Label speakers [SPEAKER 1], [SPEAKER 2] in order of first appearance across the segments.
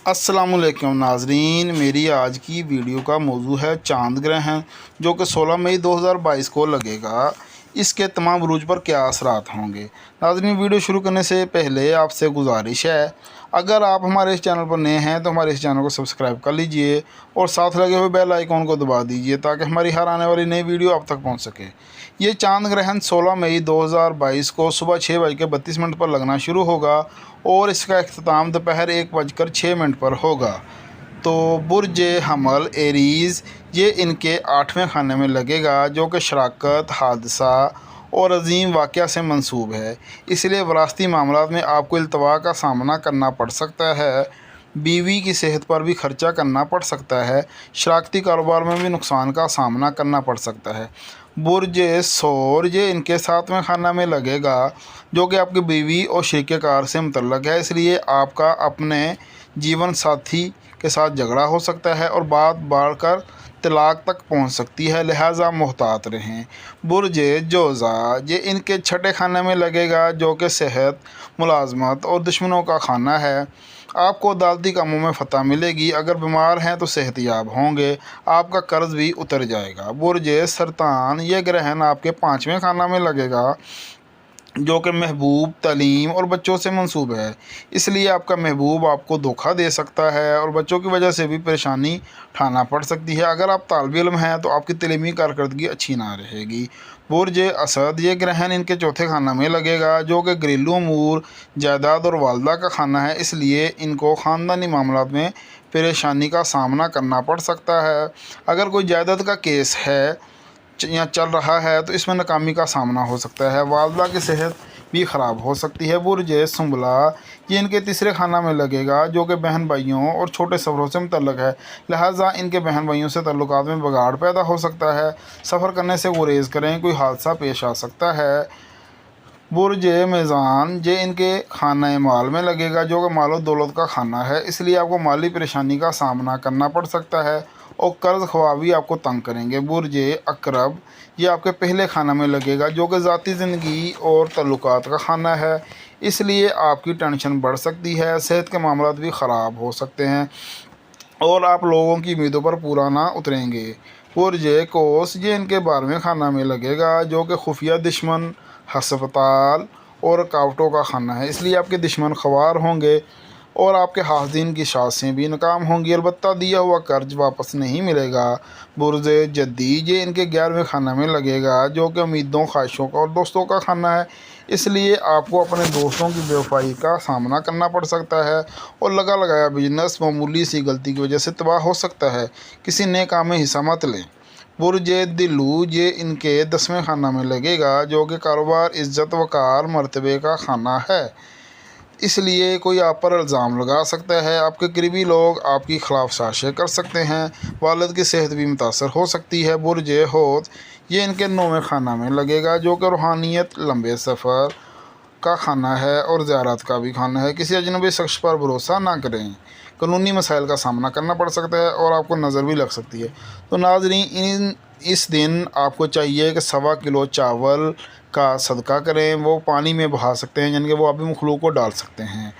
[SPEAKER 1] अस्सलाम वालेकुम नाजरीन, मेरी आज की वीडियो का मौजू है चांद ग्रहण जो कि 16 मई 2022 को लगेगा। इसके तमाम बुरूज पर क्या असरात होंगे। नाजरीन, वीडियो शुरू करने से पहले आपसे गुजारिश है, अगर आप हमारे इस चैनल पर नए हैं तो हमारे इस चैनल को सब्सक्राइब कर लीजिए और साथ लगे हुए बेल आइकॉन को दबा दीजिए ताकि हमारी हर आने वाली नई वीडियो आप तक पहुंच सके। ये चांद ग्रहण 16 मई 2022 को सुबह 6:32 पर लगना शुरू होगा और इसका अख्ताम दोपहर 1:06 पर होगा। तो बुर्ज हमल एरीज़ ये इनके 8वें खाने में लगेगा जो कि शराकत, हादसा और अजीम वाक़या से मंसूब है। इसलिए वरासती मामलात में आपको इल्तवा का सामना करना पड़ सकता है, बीवी की सेहत पर भी खर्चा करना पड़ सकता है, शराकती कारोबार में भी नुकसान का सामना करना पड़ सकता है। बुर्ज सौर ये इनके 7वें खाना में लगेगा जो कि आपकी बीवी और शरीक-ए-कार से मुतल्लक़ है। इसलिए आपका अपने जीवन साथी के साथ झगड़ा हो सकता है और बात बढ़कर तलाक तक पहुंच सकती है, लिहाजा मुहतात रहें। बुर्ज जोज़ा ये इनके 6ठे खाने में लगेगा जो कि सेहत, मुलाजमत और दुश्मनों का खाना है। आपको अदालती कामों में फ़तह मिलेगी, अगर बीमार हैं तो सेहतयाब होंगे, आपका कर्ज भी उतर जाएगा। बुर्ज सरतान ये ग्रहण आपके 5वें खाना में लगेगा जो कि महबूब, तालीम और बच्चों से मंसूब है। इसलिए आपका महबूब आपको धोखा दे सकता है और बच्चों की वजह से भी परेशानी उठाना पड़ सकती है। अगर आप तालिब इल्म हैं तो आपकी तलीमी कारकर्दगी अच्छी ना रहेगी। बुर्ज असद ये ग्रहण इनके 4थे खाना में लगेगा जो कि घरेलू अमूर, जायदाद और वालदा का खाना है। इसलिए इनको ख़ानदानी मामलात में परेशानी का सामना करना पड़ सकता है। अगर कोई जायदाद का केस है या चल रहा है तो इसमें नाकामी का सामना हो सकता है, वालदा की सेहत भी ख़राब हो सकती है। बुर्ज सुंबला ये इनके 3रे खाना में लगेगा जो कि बहन भाइयों और छोटे सफ़रों से मुतल्लक़ है, लिहाजा इनके बहन भाइयों से ताल्लुकात में बिगाड़ पैदा हो सकता है। सफ़र करने से गुरेज़ करें, कोई हादसा पेश आ सकता है। बुर्ज मीज़ान ये इनके खाना माल में लगेगा जो कि मालो दौलत का खाना है। इसलिए आपको माली परेशानी का सामना करना पड़ सकता है और कर्ज़ ख्वाबी आपको तंग करेंगे। बुर्ज अकरब ये आपके पहले खाना में लगेगा जो कि ज़ाती ज़िंदगी और तल्लुकात का खाना है। इसलिए आपकी टेंशन बढ़ सकती है, सेहत के मामलात भी ख़राब हो सकते हैं और आप लोगों की उम्मीदों पर पूरा ना उतरेंगे। बुर्ज कोस ये इनके 12वें खाना में लगेगा जो कि खुफिया दुश्मन, हस्पताल और रुकावटों का खाना है। इसलिए आपके दुश्मन ख़वार होंगे और आपके हासिन की साज़ें भी नाकाम होंगी, अलबत्ता दिया हुआ कर्ज वापस नहीं मिलेगा। बुर्ज जद्दी ये इनके 11वें खाना में लगेगा जो कि उम्मीदों, ख्वाहिशों का और दोस्तों का खाना है। इसलिए आपको अपने दोस्तों की बेवफाई का सामना करना पड़ सकता है और लगा लगाया बिजनेस मामूली सी गलती की वजह से तबाह हो सकता है। किसी नए काम में हिस्सा मत लें। बुर्ज दिल्लू ये इनके 10वें खाना में लगेगा जो कि कारोबार, इज़्ज़त, वक़ार, मर्तबे का खाना है। इसलिए कोई आप पर इल्ज़ाम लगा सकता है, आपके करीबी लोग आपकी खिलाफ साजिशें कर सकते हैं, वालिद की सेहत भी मुतासर हो सकती है। बुर्ज होत ये इनके 9वें खाना में लगेगा जो कि रूहानियत, लंबे सफ़र का खाना है और ज़ियारत का भी खाना है। किसी अजनबी शख्स पर भरोसा ना करें, कानूनी मसाइल का सामना करना पड़ सकता है और आपको नज़र भी लग सकती है। तो नाज़रीन, इस दिन आपको चाहिए कि 1.25 किलो चावल का सदका करें, वो पानी में बहा सकते हैं, यानी कि वो आप भी मखलूक को डाल सकते हैं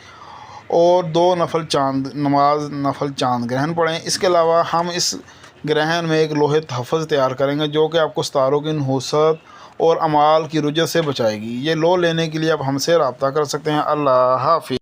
[SPEAKER 1] और 2 नफल चांद ग्रहण पढ़ें। इसके अलावा हम इस ग्रहण में एक लोहे तहफ़्फ़ुज़ तैयार करेंगे जो कि आपको सितारों की नहुसत और अमाल की रुजत से बचाएगी। ये लो लेने के लिए आप हमसे रब्ता कर सकते हैं। अल्लाह हाफ़िज़।